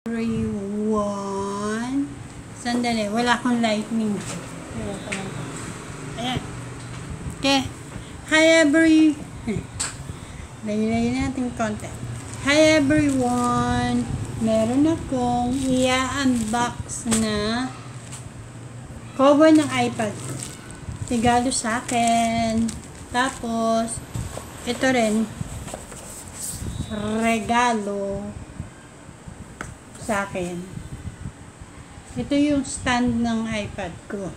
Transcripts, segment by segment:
Everyone. Sandali, wala akong lightning. Ayan. Okay. Hi Laylay natin konti. Hi everyone. Meron akong i-unbox na cover ng iPad ko. Regalo sa akin. Tapos, ito rin. Regalo sa akin. Ito yung stand ng iPad ko.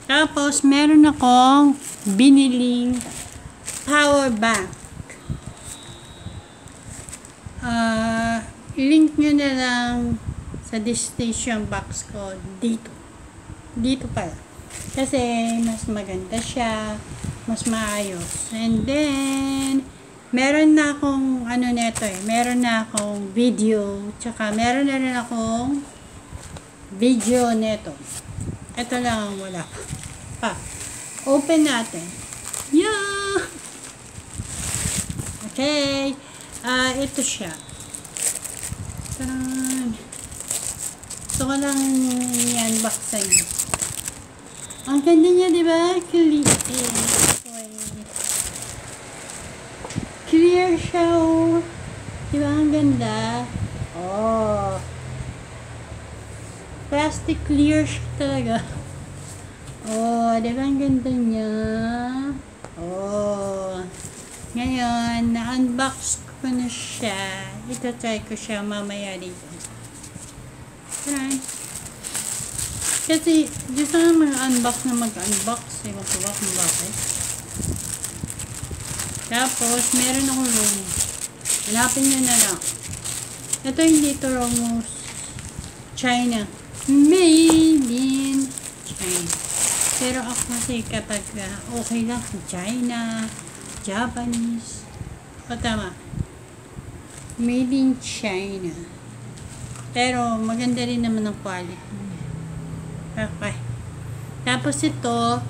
Tapos, meron akong biniling power bank. Link nyo na lang sa destination box ko dito. Dito pala. Kasi, mas maganda siya. Mas maayos. And then, meron na akong meron na akong video, tsaka meron na rin akong video neto. Ito lang ang wala pa. Open natin. Yeah! Okay. Ito siya. Taran! Ito ko lang i-unbox sa inyo. Ang ganda niya, di ba? Clear siya, oh. Diba ang ganda? Oh. Plastic clear siya talaga. Oh, diba ang ganda niya? Oh. Ngayon, na-unbox ko na siya. Ito-try ko siya mamaya dito. Try. Kasi, dito na mag-unbox na mag-unbox. Ewan ko ba kung bakit. Tapos, meron akong Romos. Hanapin nyo na lang. Ito hindi ito Romos. China. Made in China. Pero ako kasi kapag okay lang sa China, Japanese. O tama. Made in China. Pero maganda rin naman ang quality. Okay. Tapos ito,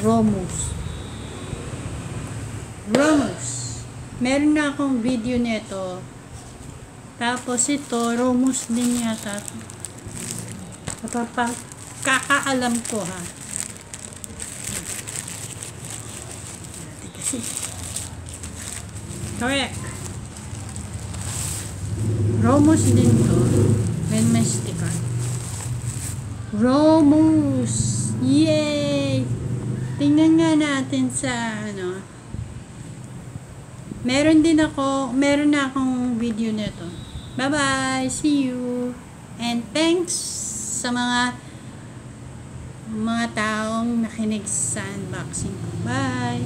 Romos. Meron na akong video nito. Tapos ito, Romos din yata. Kakaalam ko ha. Kasi. Correct. Romos din to. When may sticker. Romos! Yay! Tingnan nga natin sa meron na akong video nito. Bye-bye! See you! And thanks sa mga taong nakinig sa unboxing ko. Bye!